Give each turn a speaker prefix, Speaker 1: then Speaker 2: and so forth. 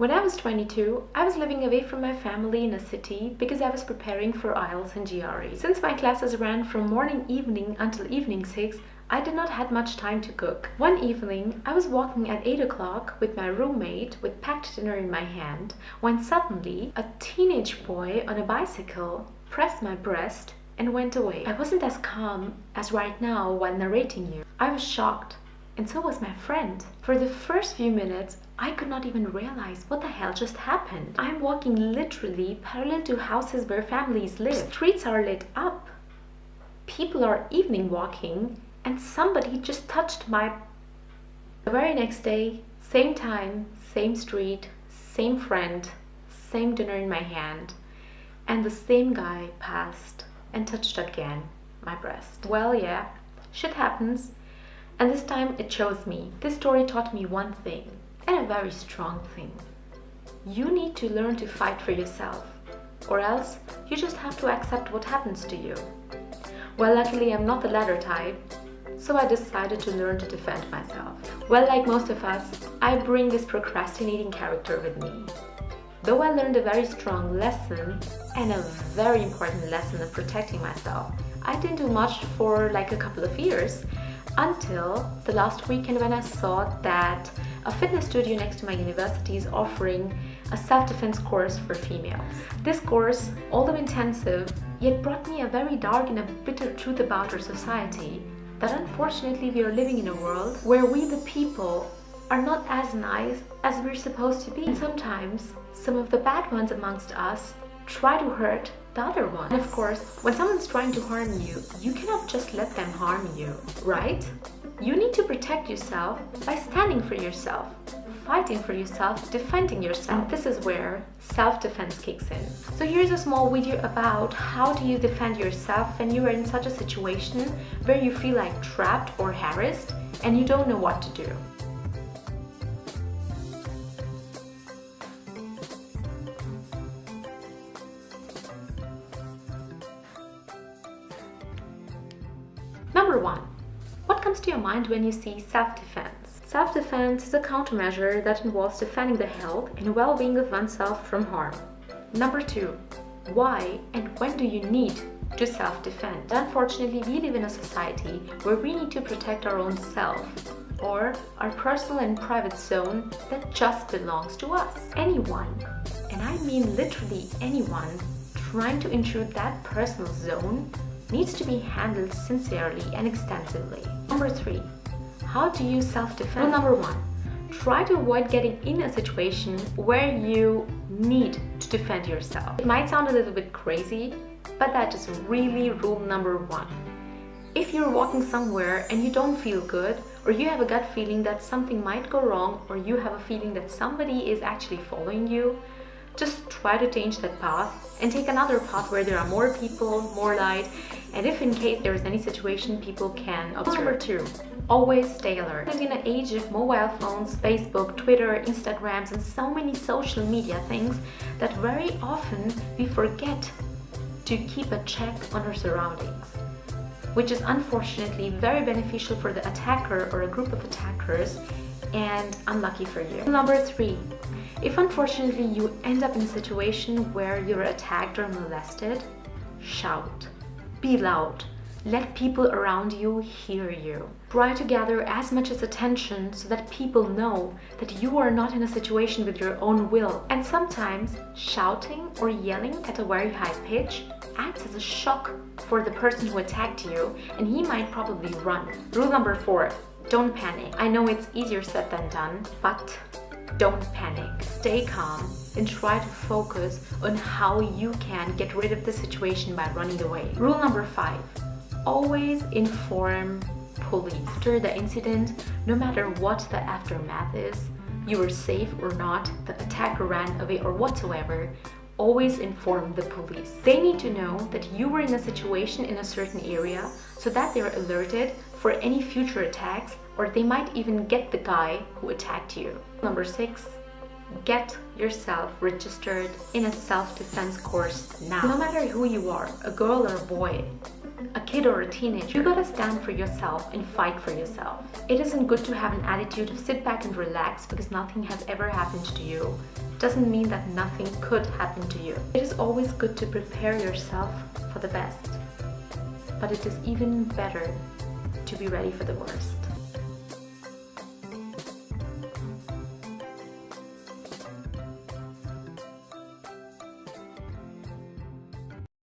Speaker 1: When I was 22, I was living away from my family in a city because I was preparing for IELTS and GRE. Since my classes ran from morning evening until evening 6, I did not have much time to cook. One evening, I was walking at 8 o'clock with my roommate with packed dinner in my hand when suddenly a teenage boy on a bicycle pressed my breast and went away. I wasn't as calm as right now while narrating you. I was shocked. And so was my friend. For the first few minutes, I could not even realize what the hell just happened. I'm walking literally parallel to houses where families live. Streets are lit up. People are evening walking, and somebody just touched my... The very next day, same time, same street, same friend, same dinner in my hand, and the same guy passed and touched again my breast. Well, yeah, shit happens. And this time it chose me. This story taught me one thing, and a very strong thing. You need to learn to fight for yourself, or else you just have to accept what happens to you. Well, luckily I'm not the latter type, so I decided to learn to defend myself. Well, like most of us, I bring this procrastinating character with me. Though I learned a very strong lesson and a very important lesson of protecting myself, I didn't do much for like a couple of years, until the last weekend when I saw that a fitness studio next to my university is offering a self-defense course for females. This course, although intensive, yet brought me a very dark and a bitter truth about our society, that unfortunately we are living in a world where we the people are not as nice as we're supposed to be. And sometimes some of the bad ones amongst us try to hurt the other one. And of course, when someone's trying to harm you, you cannot just let them harm you, right? You need to protect yourself by standing for yourself, fighting for yourself, defending yourself. And this is where self-defense kicks in. So here's a small video about how do you defend yourself when you are in such a situation where you feel like trapped or harassed and you don't know what to do. Number 1. What comes to your mind when you see self-defense? Self-defense is a countermeasure that involves defending the health and well-being of oneself from harm. Number 2. Why and when do you need to self-defend? Unfortunately, we live in a society where we need to protect our own self, or our personal and private zone that just belongs to us. Anyone, and I mean literally anyone, trying to intrude that personal zone needs to be handled sincerely and extensively. Number 3. How do you self-defend? Rule number 1. Try to avoid getting in a situation where you need to defend yourself. It might sound a little bit crazy, but that is really rule number 1. If you're walking somewhere and you don't feel good, or you have a gut feeling that something might go wrong, or you have a feeling that somebody is actually following you, just try to change that path and take another path where there are more people, more light, and if in case there is any situation, people can observe. Number 2. Always stay alert. We live in an age of mobile phones, Facebook, Twitter, Instagrams, and so many social media things that very often we forget to keep a check on our surroundings, which is unfortunately very beneficial for the attacker or a group of attackers, and unlucky for you. Number 3. If unfortunately you end up in a situation where you're attacked or molested, shout. Be loud. Let people around you hear you. Try to gather as much as attention so that people know that you are not in a situation with your own will. And sometimes shouting or yelling at a very high pitch acts as a shock for the person who attacked you, and he might probably run. Rule number 4. Don't panic. I know it's easier said than done, but don't panic. Stay calm and try to focus on how you can get rid of the situation by running away. Rule number 5. Always inform police. After the incident, no matter what the aftermath is, you were safe or not, the attacker ran away or whatsoever, always inform the police. They need to know that you were in a situation in a certain area so that they're alerted for any future attacks, or they might even get the guy who attacked you. Number 6. Get yourself registered in a self-defense course now. No matter who you are, a girl or a boy, a kid or a teenager, you gotta stand for yourself and fight for yourself. It isn't good to have an attitude of sit back and relax because nothing has ever happened to you. It doesn't mean that nothing could happen to you. It is always good to prepare yourself for the best, but it is even better to be ready for the worst.